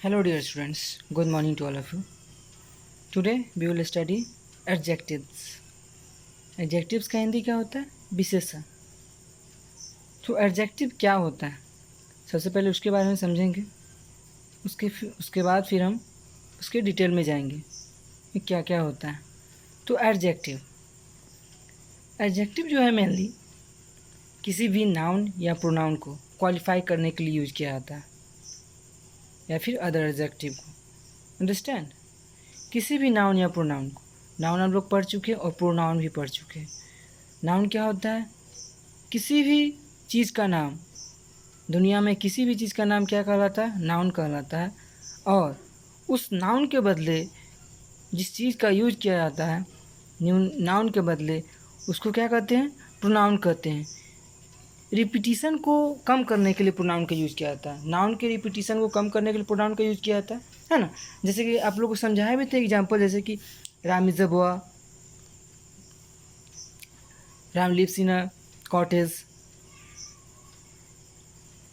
Hello dear students, good morning to all of you. Today we will study adjectives. Adjectives का हिंदी क्या होता है? विशेषण. तो adjective क्या होता है? सबसे पहले उसके बारे में समझेंगे. उसके बाद फिर हम उसके डिटेल में जाएंगे कि क्या क्या होता है. तो एडजेक्टिव जो है मेनली किसी भी नाउन या प्रोनाउन को क्वालिफाई करने के लिए यूज किया जाता है या फिर अदर एडजेक्टिव को. अंडरस्टैंड? किसी भी नाउन या प्रोनाउन को. नाउन हम लोग पढ़ चुके हैं और प्रोनाउन भी पढ़ चुके हैं. नाउन क्या होता है? किसी भी चीज़ का नाम. दुनिया में किसी भी चीज़ का नाम क्या कहलाता है? नाउन कहलाता है. और उस नाउन के बदले जिस चीज़ का यूज किया जाता है नाउन के बदले उसको क्या कहते हैं? प्रोनाउन कहते हैं. रिपीटिशन को कम करने के लिए प्रोनाउन का यूज़ किया जाता है. नाउन के रिपीटिशन को कम करने के लिए प्रोनाउन का यूज़ किया जाता है ना. जैसे कि आप लोग को समझाया भी थे एग्जांपल, जैसे कि Ram is a boy, Ram lives in a cottage,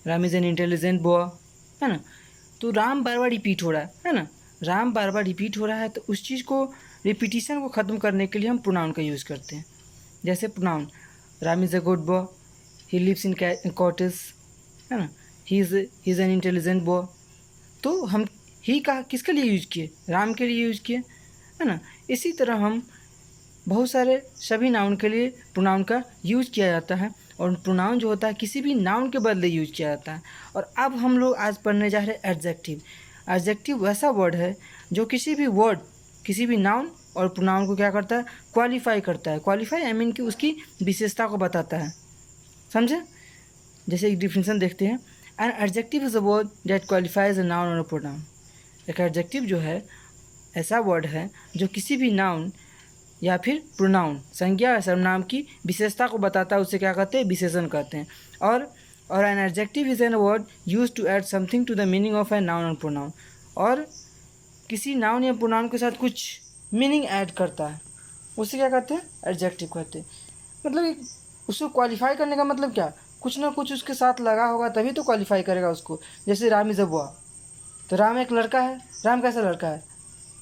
Ram is an intelligent boy, है ना. तो राम बार बार रिपीट हो रहा है ना. राम बार बार रिपीट हो रहा है तो उस चीज़ को रिपीटिशन को ख़त्म करने के लिए हम प्रोनाउन का यूज़ करते हैं. जैसे pronoun Ram is a good boy, he lives in cottage, है ना. He is an intelligent boy. तो हम ही का किसके लिए यूज़ किए? राम के लिए यूज़ किए, है ना. इसी तरह हम बहुत सारे सभी नाउन के लिए प्रोनाउन का यूज़ किया जाता है. और प्रोनाउन जो होता है किसी भी नाउन के बदले यूज़ किया जाता है. और अब हम लोग आज पढ़ने जा रहे हैं एडजेक्टिव. एडजेक्टिव वैसा वर्ड है जो किसी भी वर्ड, किसी भी नाउन और प्रोनाउन को क्या करता है? क्वालिफाई करता है. क्वालिफाई आई मीन कि उसकी विशेषता को बताता है. समझे? जैसे एक डिफिनेशन देखते हैं. N adjective is a word that qualifies a noun और अ प्रोनाउन. एक एडजेक्टिव जो है ऐसा वर्ड है जो किसी भी नाउन या फिर प्रोनाउन, संज्ञा या सर्वनाम की विशेषता को बताता है. उसे क्या कहते हैं? विशेषण कहते हैं. और an adjective is an word use to add something to the meaning of a noun और प्रोनाउन. और किसी नाउन या प्रोनाउन के साथ कुछ मीनिंग ऐड करता है, उसे क्या कहते हैं? एडजेक्टिव कहते हैं. मतलब उसको क्वालिफाई करने का मतलब क्या? कुछ ना कुछ उसके साथ लगा होगा तभी तो क्वालिफाई करेगा उसको. जैसे राम इज़ अ बॉय, तो राम एक लड़का है. राम कैसा लड़का है?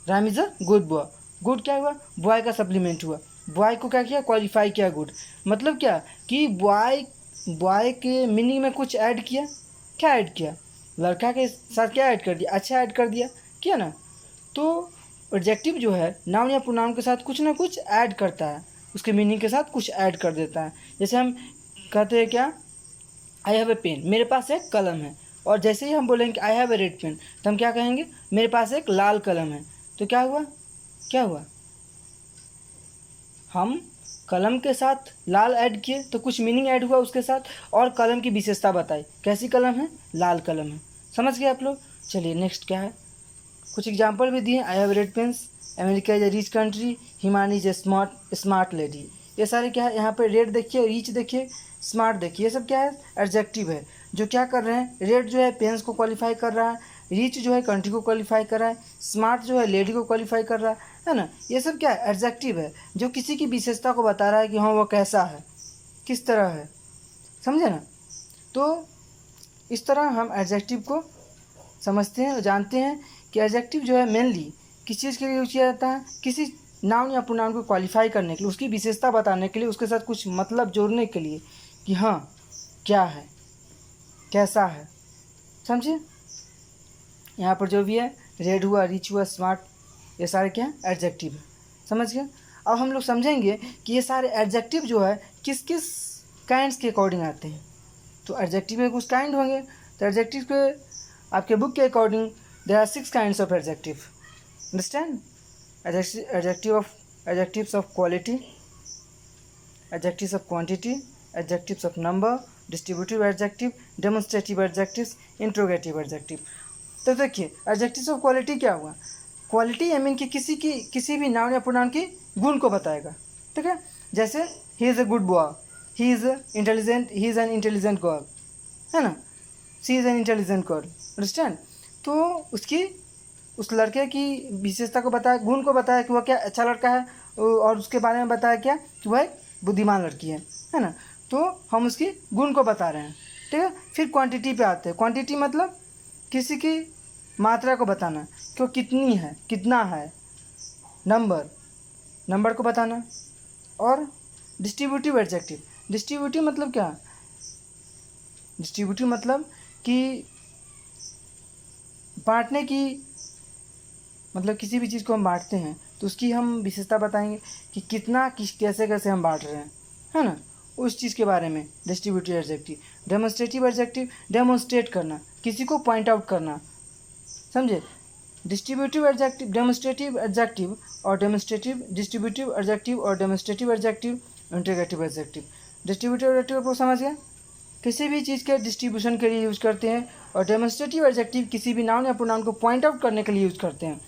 Ram is a good boy. Good क्या हुआ? बॉय का सप्लीमेंट हुआ. बॉय को क्या किया? क्वालिफाई किया गुड. मतलब क्या कि बॉय के मीनिंग में कुछ ऐड किया. क्या ऐड किया? लड़का के साथ क्या ऐड कर दिया? अच्छा ऐड कर दिया, किया ना. तो एडजेक्टिव जो है नाउन या प्रोनाउन के साथ कुछ ना कुछ ऐड करता है, उसके मीनिंग के साथ कुछ ऐड कर देता है. जैसे हम कहते हैं क्या? आई हैव ए पेन, मेरे पास एक कलम है. और जैसे ही हम बोलेंगे I have a red pen, तो हम क्या कहेंगे? मेरे पास एक लाल कलम है. तो क्या हुआ? क्या हुआ? हम कलम के साथ लाल ऐड किए तो कुछ मीनिंग ऐड हुआ उसके साथ, और कलम की विशेषता बताई. कैसी कलम है? लाल कलम है. समझ गए आप लोग? चलिए नेक्स्ट क्या है. कुछ एग्जाम्पल भी दिए. I have red pens, America is a rich country, Himani is a smart lady. ये सारे क्या है? यहाँ पे रेड देखिए, रिच देखिए, स्मार्ट देखिए, ये सब क्या है? एडजेक्टिव है जो क्या कर रहे हैं? रेड जो है पेन्स को क्वालिफाई कर रहा है, रिच जो है कंट्री को क्वालिफाई कर रहा है, स्मार्ट जो है लेडी को क्वालिफाई कर रहा है ना. ये सब क्या है? एडजेक्टिव है जो किसी की विशेषता को बता रहा है कि हाँ वो कैसा है, किस तरह है. समझे ना. तो इस तरह हम एडजेक्टिव को समझते हैं और जानते हैं कि एडजेक्टिव जो है मेनली किस चीज़ के लिए यूज किया जाता है? किसी नाउन या प्रोनाउन को क्वालिफाई करने के लिए, उसकी विशेषता बताने के लिए, उसके साथ कुछ मतलब जोड़ने के लिए कि हाँ क्या है, कैसा है. समझे? यहाँ पर जो भी है, रेड हुआ, रिच हुआ, स्मार्ट, ये सारे क्या है? एडजेक्टिव है. समझ गए? अब हम लोग समझेंगे कि ये सारे एडजेक्टिव जो है किस किस काइंड्स के अकॉर्डिंग आते हैं. तो एडजेक्टिव में कुछ काइंड होंगे. तो एडजेक्टिव के आपके बुक के according there are 6 kinds of adjective. Understand? adjectives of quality, adjectives of quantity, adjectives of number, distributive adjective, demonstrative adjectives, interrogative adjective. तो देखिए एडजेक्टिव्स ऑफ क्वालिटी क्या हुआ? क्वालिटी आई मीन कि किसी भी नाउन या प्रोनाउन की गुण को बताएगा. ठीक है. जैसे he is a good boy, he is intelligent, he is an intelligent girl, है ना. She is an intelligent girl. Understand? तो उस लड़के की विशेषता को बताया, गुण को बताया कि वह क्या अच्छा लड़का है, और उसके बारे में बताया क्या कि वह एक बुद्धिमान लड़की है ना. तो हम उसकी गुण को बता रहे हैं. ठीक है. फिर क्वांटिटी पे आते हैं. क्वांटिटी मतलब किसी की मात्रा को बताना कि वो कितनी है, कितना है। नंबर को बताना। और डिस्ट्रीब्यूटिव एडजेक्टिव, डिस्ट्रीब्यूटिव मतलब क्या? डिस्ट्रीब्यूटिव मतलब कि बांटने की, मतलब किसी भी चीज़ को हम बांटते हैं तो उसकी हम विशेषता बताएंगे कि कितना, कैसे कैसे हम बांट रहे हैं, है ना, उस चीज़ के बारे में distributive adjective. Demonstrative adjective, demonstrate करना, किसी को पॉइंट आउट करना, समझे। डिस्ट्रीब्यूटिव एडजेक्टिव, डेमोन्स्ट्रेटिव एडजेक्टिव और डेमोन्स्ट्रेटिव, डिस्ट्रीब्यूटिव एडजेक्टिव और demonstrative adjective, integrative adjective. Distributive adjective आपको समझ गया, किसी भी चीज़ के डिस्ट्रीब्यूशन के लिए यूज़ करते हैं। और डेमोन्स्ट्रेटिव एडजेक्टिव किसी भी नाउन या प्रोनाउन को पॉइंट आउट करने के लिए यूज़ करते हैं,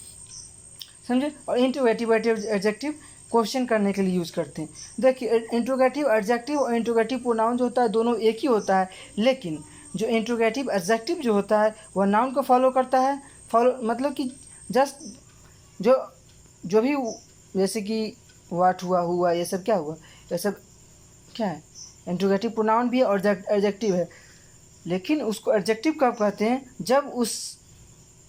समझे। और इंट्रोगेटिव एडजेक्टिव क्वेश्चन करने के लिए यूज़ करते हैं। देखिए, इंट्रोगेटिव एडजेक्टिव और इंट्रोगेटिव प्रोनाउन जो होता है दोनों एक ही होता है, लेकिन जो इंट्रोगेटिव एडजेक्टिव जो होता है वह नाउन को फॉलो करता है। मतलब कि जस्ट जो भी, जैसे कि वाट हुआ, ये सब क्या हुआ, ये सब क्या है, इंट्रोगेटिव प्रोनाउन भी है और एडजेक्टिव है। लेकिन उसको एडजेक्टिव कब कहते हैं? जब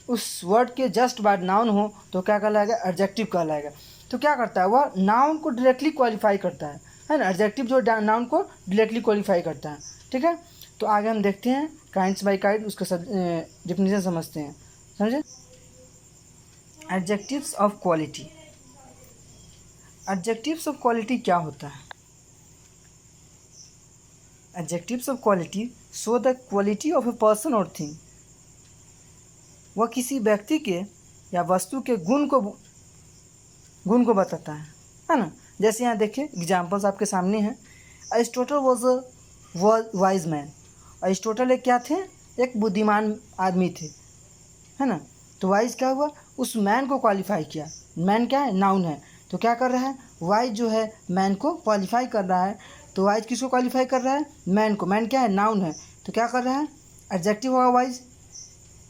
उस वर्ड के जस्ट बाद नाउन हो तो क्या कहलाएगा? एडजेक्टिव कहलाएगा। तो क्या करता है वह? नाउन को डायरेक्टली क्वालिफाई करता है ना। एडजेक्टिव जो नाउन को डायरेक्टली क्वालिफाई करता है, ठीक है। तो आगे हम देखते हैं काइंड्स बाय काइंड, उसका सब डिफिनेशन समझते हैं, समझे। Adjectives of quality, adjectives of quality क्या होता है? Adjectives of quality show the quality of a person और थिंग, वह किसी व्यक्ति के या वस्तु के गुण को बताता है ना। जैसे यहाँ देखिए एग्जाम्पल्स आपके सामने हैं। Aristotle was a wise man, Aristotle एक क्या थे? एक बुद्धिमान आदमी थे, है ना। तो वाइज क्या हुआ? उस मैन को क्वालिफाई किया। मैन क्या है? नाउन है। तो क्या कर रहा है? वाइज जो है मैन को क्वालिफाई कर रहा है। तो वाइज किसको क्वालिफाई कर रहा है? मैन को। मैन क्या है? नाउन है। तो क्या कर रहा है? एडजेक्टिव होगा वाइज।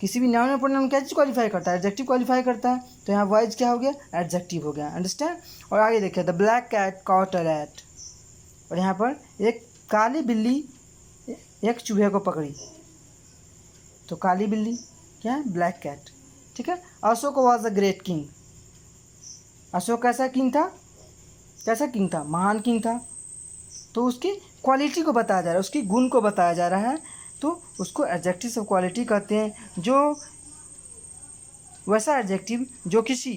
किसी भी नाउन या प्रोनाउन क्या चीज़ क्वालिफाई करता है? एडजेक्टिव क्वालिफाई करता है। तो यहाँ वाइज क्या हो गया? एडजेक्टिव हो गया। अंडरस्टैंड। और आगे देखिए, the black cat caught a rat, और यहाँ पर एक काली बिल्ली एक चूहे को पकड़ी। तो काली बिल्ली क्या है? ब्लैक कैट, ठीक है। Ashok was a great king, Ashok कैसा किंग था? कैसा किंग था? महान किंग था। तो उसकी क्वालिटी को बताया जा रहा है, उसकी गुण को बताया जा रहा है, तो उसको एडजेक्टिव्स ऑफ क्वालिटी कहते हैं। जो वैसा एडजेक्टिव जो किसी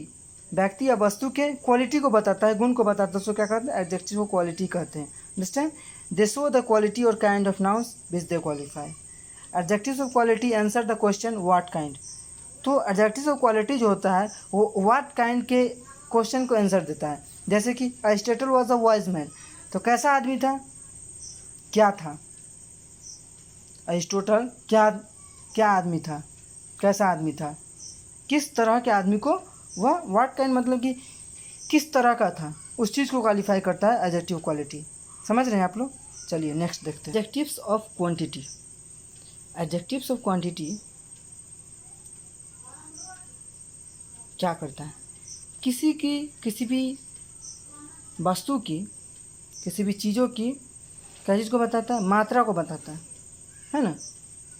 व्यक्ति या वस्तु के क्वालिटी को बताता है, गुण को बताता है, उसको क्या कहते हैं? एडजेक्टिव ऑफ क्वालिटी कहते हैं। Understand. They show the quality और kind of nouns which they qualify. Adjectives of quality answer the question what kind. तो एडजेक्टिव्स ऑफ क्वालिटी जो होता है वो व्हाट काइंड के क्वेश्चन को आंसर देता है। जैसे कि Aristotle was a wise man, तो कैसा आदमी था? क्या था? अरिस्टोटल क्या आदमी था? कैसा आदमी था? किस तरह के आदमी को वह, व्हाट काइंड मतलब कि किस तरह का था, उस चीज़ को क्वालिफाई करता है एडजेक्टिव क्वालिटी। समझ रहे हैं आप लोग? चलिए नेक्स्ट देखते हैं, adjectives of quantity. Adjectives of quantity क्या करता है? किसी भी वस्तु की, किसी भी चीज़ों की क्या चीज़ को बताता है? मात्रा को बताता है ना।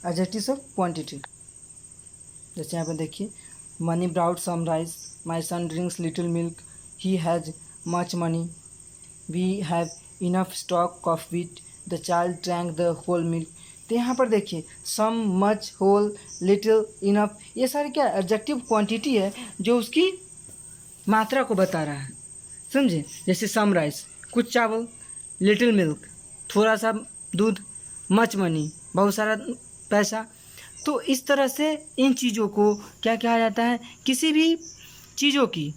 एडजेक्टिव्स ऑफ क्वांटिटी, जैसे यहाँ पर देखिए, Mani borrowed some rice, my son drinks little milk, he has much money, we have enough stock of wheat, the child drank the whole milk. तो यहाँ पर देखिए some, much, whole, little, enough, ये सारे क्या एडजेक्टिव क्वांटिटी है जो उसकी मात्रा को बता रहा है, समझे। जैसे सम राइस, कुछ चावल, लिटिल मिल्क, थोड़ा सा दूध, मच मनी, बहुत सारा पैसा। तो इस तरह से इन चीज़ों को क्या कहा जाता है? किसी भी चीज़ों की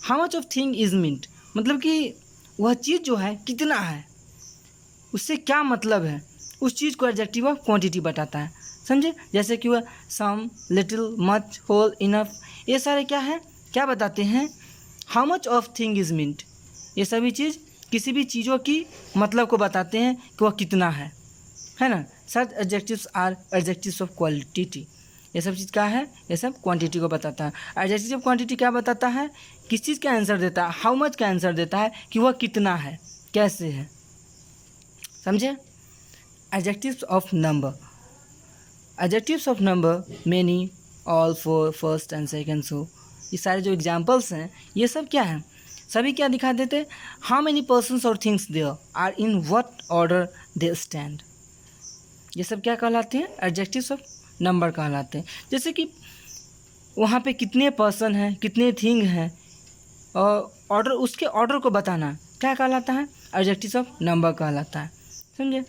how much of thing is meant, मतलब कि वह चीज़ जो है कितना है, उससे क्या मतलब है, उस चीज़ को एडजेक्टिव ऑफ क्वांटिटी बताता है, समझे। जैसे कि वह some, little, much, whole, enough, ये सारे क्या है, क्या बताते हैं? How much of thing is meant. ये सभी चीज़ किसी भी चीज़ों की मतलब को बताते हैं कि वह कितना है ना। Such adjectives are adjectives of quality. ये सब चीज़ क्या है? ये सब क्वांटिटी को बताता है। एडजेक्टिव ऑफ क्वांटिटी क्या बताता है? किस चीज़ का आंसर देता है? हाउ मच का आंसर देता है कि वह कितना है, कैसे है, समझे। Adjectives of number, adjectives of number many, all, for, first and second show, ये सारे जो एग्जाम्पल्स हैं ये सब क्या है, सभी क्या दिखा देते, हाउ मेनी पर्सन्स और things there are in what order they stand, ये सब क्या कहलाते हैं, एडजेक्टिव्स ऑफ नंबर कहलाते हैं। जैसे कि वहाँ पे कितने पर्सन हैं, कितने थिंग हैं, और ऑर्डर, उसके ऑर्डर को बताना क्या कहलाता है, एडजेक्टिव्स ऑफ नंबर कहलाता है, समझे।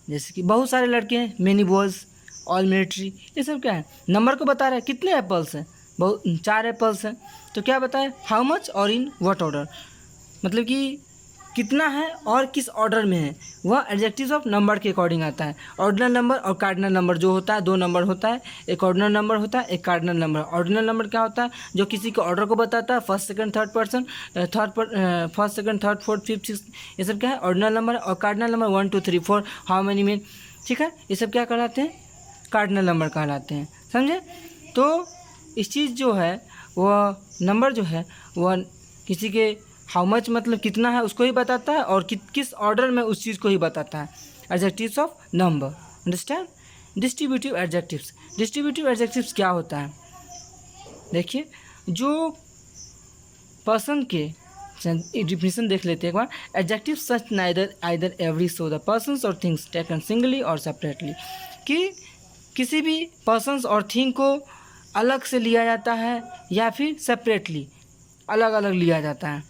जैसे कि बहुत सारे लड़के हैं, मेनी बॉयज़, ऑल मिलिट्री, ये सब क्या है, नंबर को बता रहा है, कितने एप्पल्स हैं, बहुत 4 एप्पल्स हैं, तो क्या बताए, हाउ मच और इन व्हाट ऑर्डर, मतलब कि कितना है और किस ऑर्डर में है, वह एडजेक्टिव्स ऑफ नंबर के अकॉर्डिंग आता है। ऑर्डिनल नंबर और कार्डिनल नंबर जो होता है, 2 नंबर होता है, एक ऑर्डिनल नंबर होता है, एक कार्डिनल नंबर। ऑर्डिनल नंबर क्या होता है, जो किसी के ऑर्डर को बताता है, first second third person, first second third fourth fifth six, ये सब क्या है, ऑर्डिनल नंबर। और cardinal number 1 2 3 4 how many mean, ठीक है, ये सब क्या कहलाते हैं, कार्डिनल नंबर कहलाते हैं, समझे। तो इस चीज़ जो है वह नंबर जो है वह किसी के हाउ मच मतलब कितना है उसको ही बताता है, और किस ऑर्डर में उस चीज़ को ही बताता है, adjectives of number, understand. Distributive adjectives, distributive adjectives क्या होता है, देखिए, जो पर्सन के डिफिनेशन देख लेते हैं एक बार। Adjective such neither either every so the persons और थिंग्स टेकन सिंगली और सेपरेटली, कि किसी भी पर्सन्स और थिंग को अलग से लिया जाता है या फिर सेपरेटली अलग अलग लिया जाता है,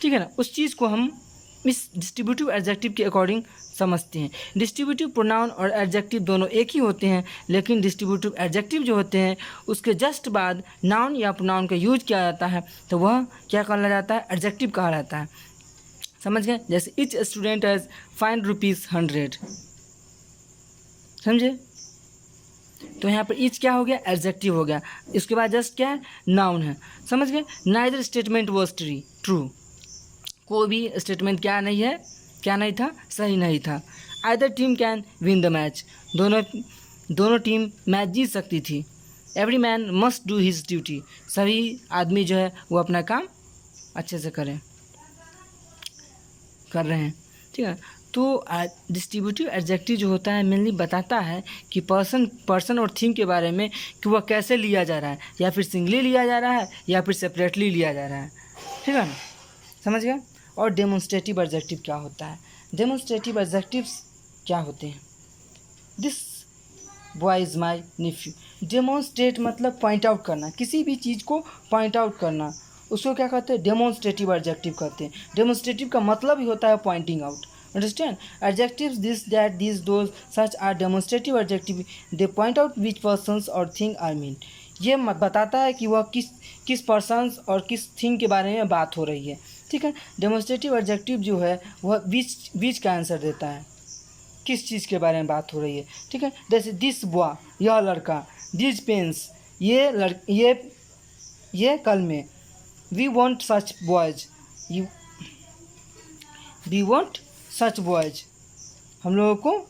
ठीक है ना। उस चीज़ को हम इस डिस्ट्रीब्यूटिव एडजेक्टिव के अकॉर्डिंग समझते हैं। डिस्ट्रीब्यूटिव प्रोनाउन और एडजेक्टिव दोनों एक ही होते हैं, लेकिन डिस्ट्रीब्यूटिव एडजेक्टिव जो होते हैं उसके जस्ट बाद नाउन या प्रोनाउन का यूज किया जाता है, तो वह क्या कहा जाता है, एडजेक्टिव कहा जाता है, समझ गए। जैसे इच स्टूडेंट हैज़ फाइन ₹100, समझे। तो यहाँ पर इच क्या हो गया, एडजेक्टिव हो गया, इसके बाद जस्ट क्या है, नाउन है, समझ गए। नाइदर स्टेटमेंट वॉज ट्रू, कोई भी स्टेटमेंट क्या नहीं है, क्या नहीं था, सही नहीं था। Either team can win the match, दोनों टीम मैच जीत सकती थी। Every man must do his duty, सभी आदमी जो है वो अपना काम अच्छे से कर रहे हैं, ठीक है। तो डिस्ट्रीब्यूटिव एडजेक्टिव जो होता है मेनली बताता है कि पर्सन और थिंग के बारे में, कि वह कैसे लिया जा रहा है, या फिर सिंगली लिया जा रहा है या फिर सेपरेटली लिया जा रहा है, ठीक है ना, समझ गया। और डेमोन्स्ट्रेटिव एडजेक्टिव क्या होता है, डेमोन्स्ट्रेटिव एडजेक्टिव्स क्या होते हैं, this boy is my nephew. Demonstrate मतलब पॉइंट आउट करना, किसी भी चीज़ को पॉइंट आउट करना, उसको क्या कहते हैं, डेमोन्स्ट्रेटिव एडजेक्टिव कहते हैं। डेमोन्स्ट्रेटिव का मतलब ही होता है pointing out, understand. Adjectives this that this those such are demonstrative adjective, they point out which persons और थिंग आर मीन, ये बताता है कि वह किस पर्सन्स और किस थिंग के बारे में बात हो रही है, ठीक है। डेमोन्स्ट्रेटिव एडजेक्टिव जो है वह बीच का आंसर देता है, किस चीज़ के बारे में बात हो रही है, ठीक है। जैसे दिस बॉय, यह लड़का, दिस पेन्स, ये कलमे, we want such boys, we want such boys, हम लोगों को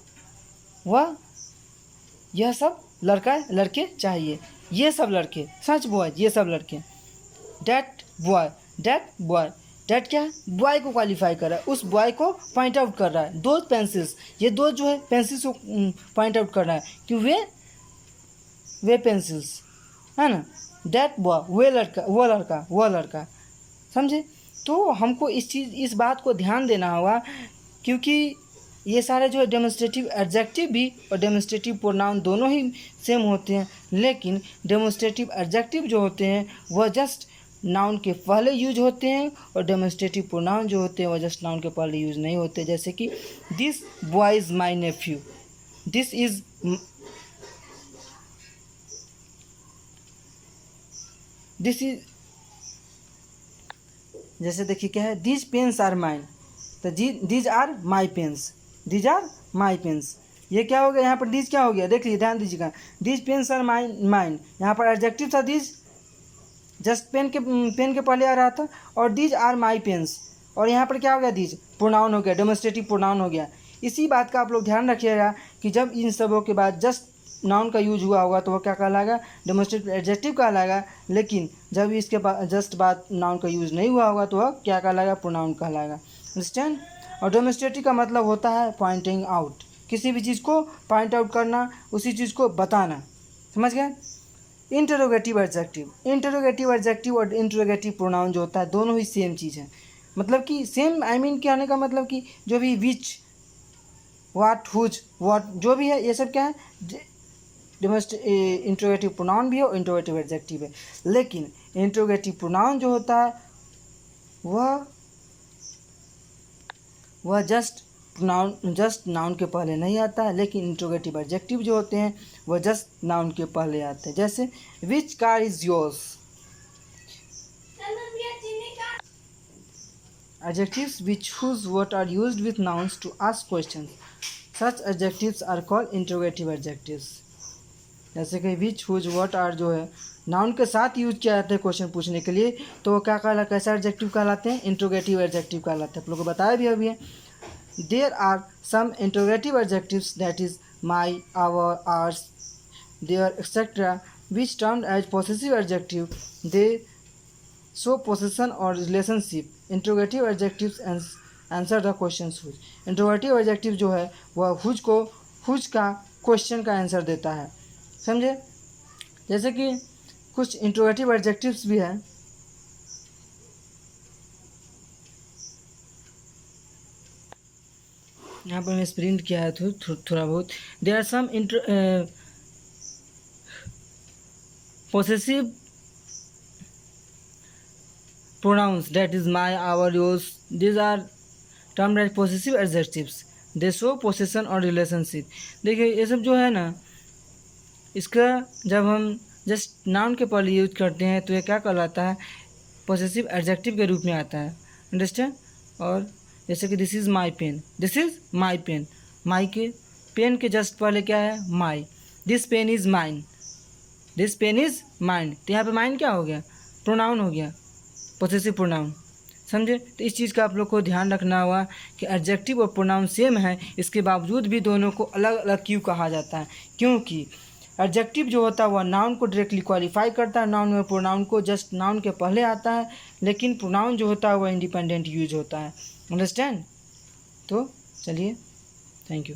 यह सब लड़के चाहिए, ये सब लड़के, सच बॉयज, ये सब लड़के। डैट बॉय, डैट क्या है, बॉय को क्वालिफाई कर रहा है, उस बॉय को पॉइंट आउट कर रहा है। दो पेंसिल्स, ये दो जो है पेंसिल्स को पॉइंट आउट कर रहा है कि वे पेंसिल्स है ना। डैट बॉय, वो लड़का, समझे। तो हमको इस बात को ध्यान देना होगा, क्योंकि ये सारे जो है डेमोन्स्ट्रेटिव एडजेक्टिव भी और डेमोन्स्ट्रेटिव प्रोनाउन दोनों ही सेम होते हैं, लेकिन डेमोन्स्ट्रेटिव एडजेक्टिव जो होते हैं वह जस्ट नाउन के पहले यूज होते हैं, और डेमोन्स्ट्रेटिव प्रोनाउन जो होते हैं वह जस्ट नाउन के पहले यूज नहीं होते। जैसे कि this boy is my nephew, this is जैसे देखिए क्या है, दीज पेन्स आर माइन, तो these are my pens, these are my pens, ये क्या हो गया, यहाँ पर दीज क्या हो गया, देख लीजिए, ध्यान दीजिएगा। दीज पेन्स आर माइन, यहाँ पर एडजेक्टिव था दीज, जस्ट पेन के पहले आ रहा था, और दीज आर माई पेन्स, और यहाँ पर क्या हो गया, दीज प्रोनाउन हो गया, डेमोन्स्ट्रेटिव प्रोनाउन हो गया। इसी बात का आप लोग ध्यान रखिएगा कि जब इन सबों के बाद जस्ट नाउन का यूज हुआ होगा तो वह क्या कहलाएगा, डेमोन्स्ट्रेटिव एडजेक्टिव कहलाएगा, लेकिन जब इसके बाद जस्ट बाद नाउन का यूज नहीं हुआ होगा तो वह क्या कहलाएगा, प्रोनाउन कहलाएगा, अंडरस्टैंड। और डेमोन्स्ट्रेटिव का मतलब होता है पॉइंटिंग आउट, किसी भी चीज़ को पॉइंट आउट करना, उसी चीज़ को बताना, समझ गए। इंटरोगेटिव एडजेक्टिव और इंटरोगेटिव प्रोनाउन जो होता है दोनों ही सेम चीज़ है, मतलब कि सेम आई मीन क्या आने का मतलब कि जो भी विच, व्हाट, हुज, व्हाट जो भी है ये सब क्या है इंटरोगेटिव प्रोनाउन भी है और इंटरोगेटिव एडजेक्टिव है। लेकिन इंटरोगेटिव प्रोनाउन जो होता है वह जस्ट नाउन के पहले नहीं आता है, लेकिन इंटरोगेटिव एडजेक्टिव जो होते हैं वह जस्ट नाउन के पहले आते हैं। जैसे which car is yours. Adjectives which whose what are used with nouns to ask questions. Such adjectives are called interrogative adjectives. जैसे कि which whose what are जो है नाउन के साथ यूज किया जाता है क्वेश्चन पूछने के लिए, तो वो क्या कहला कैसा एडजेक्टिव कहलाते हैं, इंट्रोगेटिव एडजेक्टिव कहलाते हैं। आप लोगों को बताया भी अभी है। There are some interrogative adjectives that is my, our, ours, their etcetera which termed as possessive adjective they show possession और relationship. Interrogative adjectives answer the question whose. Interrogative adjective जो है वह हुज का क्वेश्चन का answer देता है, समझे। जैसे कि कुछ इंट्रोगेटिव एडजेक्टिव्स भी हैं, यहाँ पर मैं प्रिंट किया है थोड़ा बहुत। There are some possessive pronouns that is my, our, yours. These are termed as possessive adjectives. They show possession or relationship. देखिए ये सब जो है ना, इसका जब हम जस्ट नाउन के पहले यूज करते हैं तो ये क्या कहलाता है, पोसेसिव एडजेक्टिव के रूप में आता है, अंडरस्टैंड। और जैसे कि this is my pen, this is my pen, my के पेन के जस्ट पहले क्या है, my. This pen is mine, this pen is mine, तो यहाँ पे माइन क्या हो गया, प्रोनाउन हो गया, पोसेसिव प्रोनाउन, समझे। तो इस चीज़ का आप लोग को ध्यान रखना हुआ कि एडजेक्टिव और प्रोनाउन सेम है, इसके बावजूद भी दोनों को अलग अलग क्यों कहा जाता है, क्योंकि एडजेक्टिव जो होता है वह नाउन को डायरेक्टली क्वालिफाई करता है, नाउन में प्रोनाउन को जस्ट नाउन के पहले आता है, लेकिन प्रोनाउन जो होता है वह इंडिपेंडेंट यूज होता है, अंडरस्टैंड। तो चलिए, थैंक यू।